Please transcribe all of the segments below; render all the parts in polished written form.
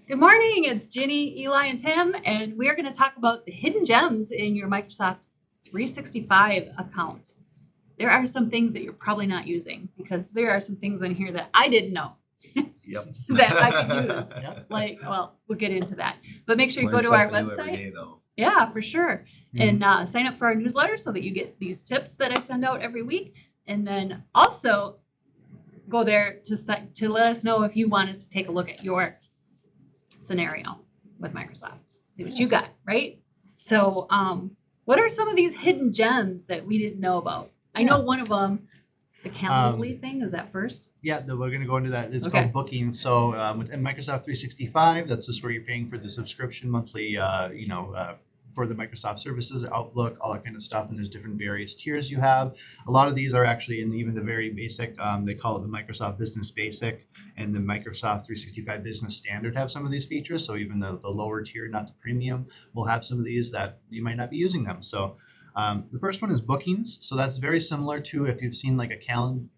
Good morning. It's Ginny, Eli, and Tim, and we're going to talk about the hidden gems in your Microsoft 365 account. There are some things that you're probably not using because there are some things in here that I didn't know Yep. that I could use. Yep. We'll get into that. But make sure you Learn go to our something new every website. day, though. Yeah, for sure. Mhm. And sign up for our newsletter so that you get these tips that I send out every week. And then also go there to let us know if you want us to take a look at your scenario with Microsoft. See what you got, right? So, what are some of these hidden gems that we didn't know about? I know one of them, the Calendly thing. Is that first? Yeah, we're going to go into that. It's Okay. called booking. So within Microsoft 365, that's just where you're paying for the subscription monthly, for the Microsoft services, Outlook, all that kind of stuff. And there's different various tiers you have. A lot of these are actually in even the very basic, they call it the Microsoft Business Basic and the Microsoft 365 Business Standard have some of these features. So even the lower tier, not the premium, will have some of these that you might not be using them. So the first one is bookings. So that's very similar to if you've seen like a Calendly.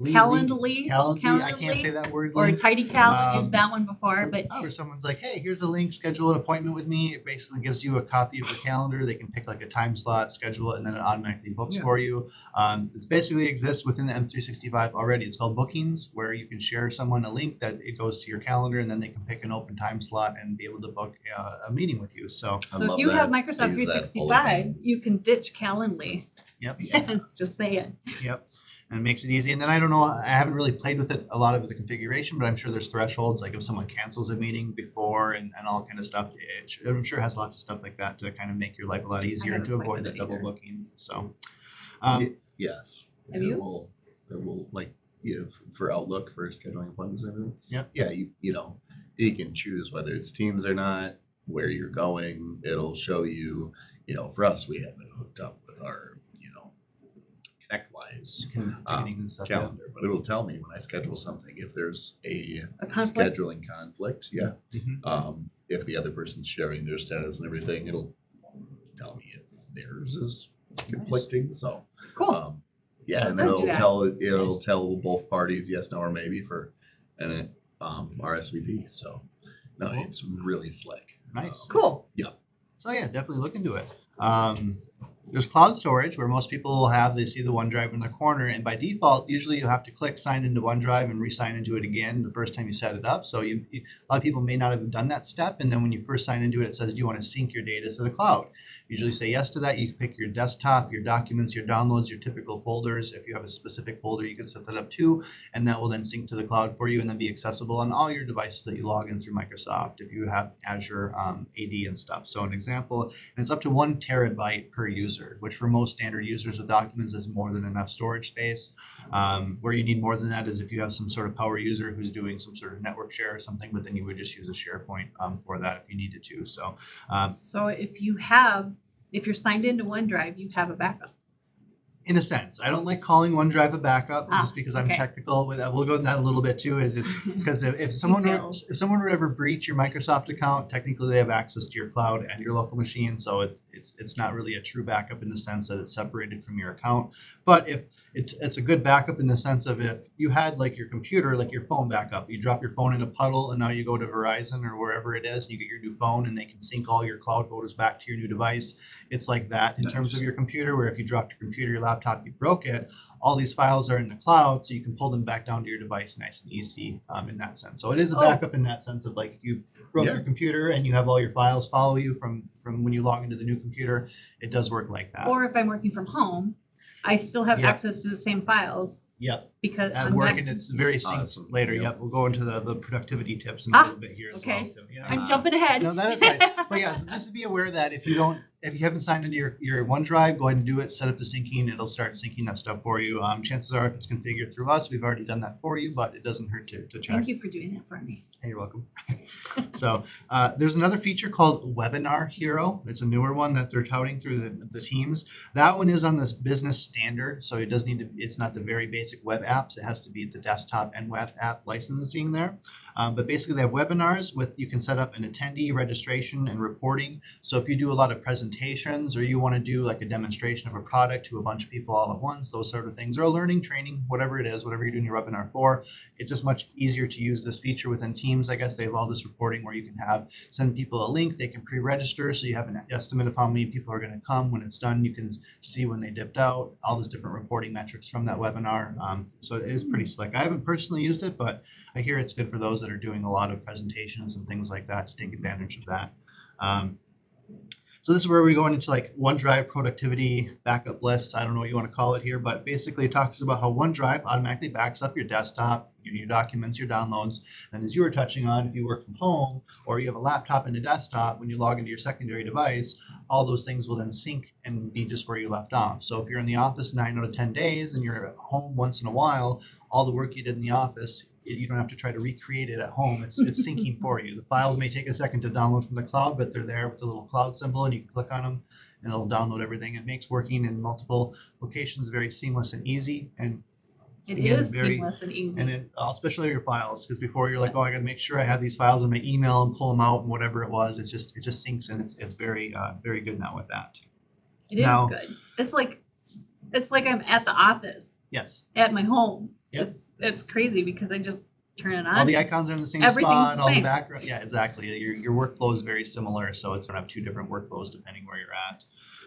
Calendly. I can't say that word. Or TidyCal. I've used that one before, but or someone's like, hey, here's a link, schedule an appointment with me. It basically gives you a copy of the calendar. They can pick like a time slot, schedule it, and then it automatically books for you. It basically exists within the M365 already. It's called Bookings, where you can share someone a link that it goes to your calendar, and then they can pick an open time slot and be able to book a meeting with you. So if you have Microsoft 365, you can ditch Calendly. Yep. It's just saying. Yep. And it makes it easy. And then I don't know, I haven't really played with it a lot of the configuration, but I'm sure there's thresholds, like if someone cancels a meeting before and all kind of stuff. I'm sure it has lots of stuff like that to kind of make your life a lot easier and to avoid that double booking. So, Yes. Have you? It will like for Outlook for scheduling appointments and everything. Yep. Yeah, you can choose whether it's Teams or not, where you're going. It'll show you. For us, we have it hooked up with our ConnectWise calendar, but it'll tell me when I schedule something if there's a conflict? scheduling conflict. Yeah. Mm-hmm. If the other person's sharing their status and everything, it'll tell me if theirs is conflicting. So cool. And it'll tell both parties yes, no, or maybe for an RSVP. So no, it's really slick. Nice. Cool. Yeah. So yeah, definitely look into it. There's cloud storage where most people they see the OneDrive in the corner, and by default, usually you have to click sign into OneDrive and re-sign into it again the first time you set it up. So a lot of people may not have done that step, and then when you first sign into it, it says, do you want to sync your data to the cloud? Usually say yes to that. You can pick your desktop, your documents, your downloads, your typical folders. If you have a specific folder, you can set that up too, and that will then sync to the cloud for you and then be accessible on all your devices that you log in through Microsoft if you have Azure AD and stuff. So an example, and it's up to 1 terabyte per user, which for most standard users with documents is more than enough storage space. Where you need more than that is if you have some sort of power user who's doing some sort of network share or something, but then you would just use a SharePoint for that if you needed to. So if you're signed into OneDrive, you have a backup. In a sense, I don't like calling OneDrive a backup just because I'm technical with that. We'll go into that a little bit too. It's because if someone would ever breach your Microsoft account, technically they have access to your cloud and your local machine, so it's not really a true backup in the sense that it's separated from your account. But if it's a good backup in the sense of if you had like your computer, like your phone backup, you drop your phone in a puddle and now you go to Verizon or wherever it is, and you get your new phone and they can sync all your cloud photos back to your new device. It's like that in terms of your computer, where if you dropped your computer, your laptop, you broke it, all these files are in the cloud, so you can pull them back down to your device nice and easy in that sense. So it is a backup in that sense of like if you broke your computer and you have all your files follow you from when you log into the new computer, it does work like that. Or if I'm working from home, I still have access to the same files. Yep. Because at work, and it's very synced later. Yep. We'll go into the productivity tips in a little bit here as well too. Yeah. I'm jumping ahead. No, that's right. But yeah, so just to be aware that if you haven't signed into your OneDrive, go ahead and do it. Set up the syncing. It'll start syncing that stuff for you. Chances are, if it's configured through us, we've already done that for you, but it doesn't hurt to check. Thank you for doing that for me. Hey, you're welcome. So there's another feature called Webinar Hero. It's a newer one that they're touting through the teams. That one is on this business standard, so it does need to. It's not the very basic web apps. It has to be the desktop and web app licensing there. But basically they have webinars with, you can set up an attendee registration and reporting. So if you do a lot of presentations or you want to do like a demonstration of a product to a bunch of people all at once, those sort of things, or a learning training, whatever it is, whatever you're doing your webinar for, it's just much easier to use this feature within Teams. I guess they have all this reporting where you can send people a link, they can pre-register, so you have an estimate of how many people are going to come. When it's done, you can see when they dipped out, all those different reporting metrics from that webinar. So it is pretty slick. I haven't personally used it, but I hear it's good for those that are doing a lot of presentations and things like that to take advantage of that. So this is where we go into like OneDrive productivity backup lists. I don't know what you want to call it here, but basically it talks about how OneDrive automatically backs up your desktop, your documents, your downloads. And as you were touching on, if you work from home or you have a laptop and a desktop, when you log into your secondary device, all those things will then sync and be just where you left off. So if you're in the office 9 out of 10 days and you're at home once in a while, all the work you did in the office, you don't have to try to recreate it at home. It's syncing for you. The files may take a second to download from the cloud, but they're there with the little cloud symbol, and you can click on them and it'll download everything. It makes working in multiple locations very seamless and easy. And It again, is seamless and easy. and it, especially your files, because before you're like, oh, I got to make sure I have these files in my email and pull them out and whatever it was. It just syncs, and it's very very good now with that. It is Now- good. It's like I'm at the office Yes. at my home. Yep. It's crazy because I just turn it on. All the icons are in the same Everything's spot, the all the same. background. Yeah, exactly. Your workflow is very similar, so it's going to have 2 different workflows depending where you're at.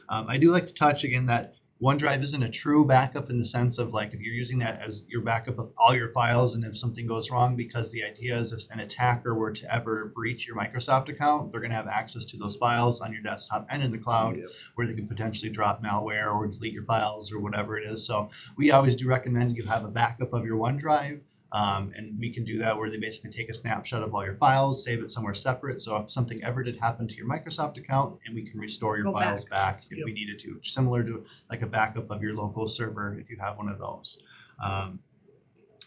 I do like to touch again that OneDrive isn't a true backup in the sense of like if you're using that as your backup of all your files and if something goes wrong, because the idea is if an attacker were to ever breach your Microsoft account, they're going to have access to those files on your desktop and in the cloud, Yep. where they can potentially drop malware or delete your files or whatever it is. So we always do recommend you have a backup of your OneDrive. And we can do that where they basically take a snapshot of all your files, save it somewhere separate. So if something ever did happen to your Microsoft account, and we can restore your Go files back if Yep. we needed to, similar to like a backup of your local server if you have one of those.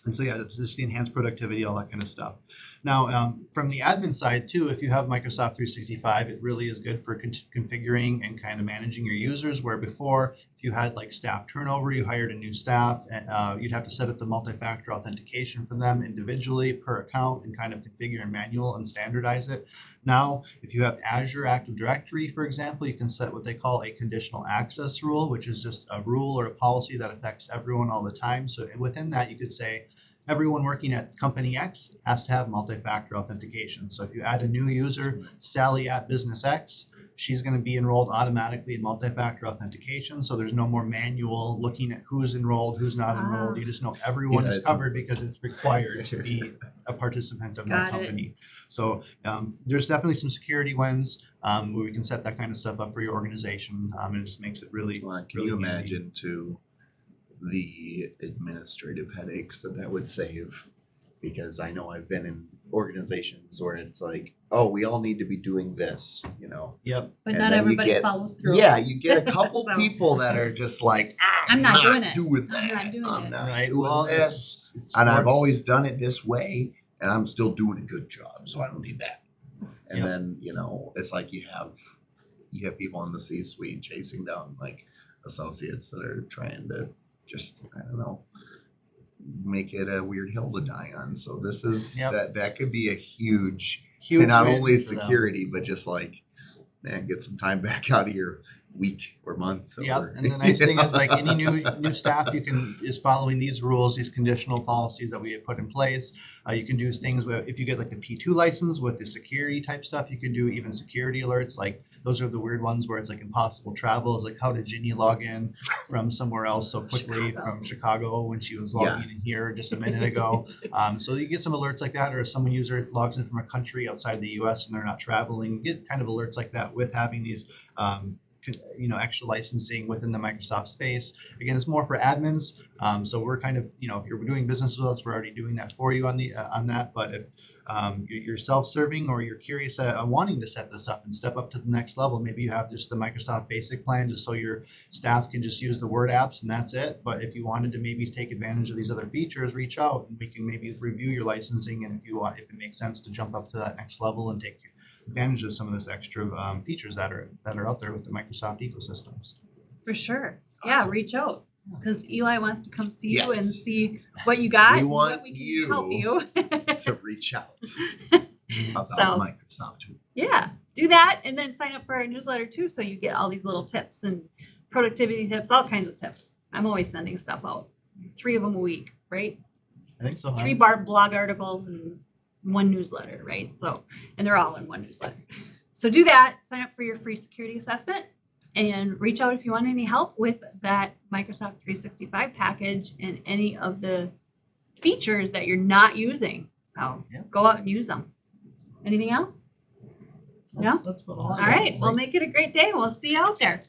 And so yeah, it's just the enhanced productivity, all that kind of stuff. Now, from the admin side too, if you have Microsoft 365, it really is good for configuring and kind of managing your users, where before, if you had like staff turnover, you hired a new staff, you'd have to set up the multi-factor authentication for them individually per account and kind of configure and manual and standardize it. Now, if you have Azure Active Directory, for example, you can set what they call a conditional access rule, which is just a rule or a policy that affects everyone all the time. So within that, you could say, everyone working at company X has to have multi-factor authentication. So if you add a new user, Sally at business X, she's going to be enrolled automatically in multi-factor authentication. So there's no more manual looking at who's enrolled, who's not enrolled. You just know everyone is covered because it's required to be a participant of that Got it. company. So there's definitely some security wins where we can set that kind of stuff up for your organization. And it just makes it really, Can really you handy. imagine too the administrative headaches that would save? Because I know I've been in organizations where it's like, oh, we all need to be doing this, you know. Yep. But And not then you everybody get- follows through. Yeah, you get a couple So- people that are just like, I'm not doing it. doing I'm that. not doing I'm it." not Right. doing Well, this. it's And I've worse. always done it this way, and I'm still doing a good job, so I don't need that. And Yep. then, you know, it's like you have people in the C-suite chasing down like associates that are trying to just, I don't know, make it a weird hill to die on. So this is Yep. that could be a huge Huge not win only for them. security, but just like, man, get some time back out of your week or month. Yep, or, and the nice you thing is know? like any new staff is following these rules, these conditional policies that we have put in place. You can do things with, if you get like the P2 license with the security type stuff, you can do even security alerts. Like those are the weird ones where it's like impossible travel. It's like, how did Ginny log in from somewhere else so quickly from Chicago when she was logging in here just a minute ago? So you get some alerts like that, or if some user logs in from a country outside the US and they're not traveling, you get kind of alerts like that with having these extra licensing within the Microsoft space. Again, it's more for admins. So we're kind of, if you're doing business with us, we're already doing that for you on that. But if you're self-serving or you're curious wanting to set this up and step up to the next level, maybe you have just the Microsoft basic plan just so your staff can just use the Word apps and that's it. But if you wanted to maybe take advantage of these other features, reach out and we can maybe review your licensing. And if it makes sense to jump up to that next level and take advantage of some of this extra features that are out there with the Microsoft ecosystems. For sure. Yeah, Awesome. reach out. because Eli wants to come see you and Yes. see what you got We and want what we can you help you. to reach out about So- Microsoft. Yeah, do that and then sign up for our newsletter too, so you get all these little tips and productivity tips, all kinds of tips. I'm always sending stuff out, 3 of them a week, right? I think so. 3 blog articles and 1 newsletter, right? So, and they're all in 1 newsletter. So do that, sign up for your free security assessment, and reach out if you want any help with that Microsoft 365 package and any of the features that you're not using. So Yeah. go out and use them. Anything else? No? That's about All right. Well, make it a great day. We'll see you out there.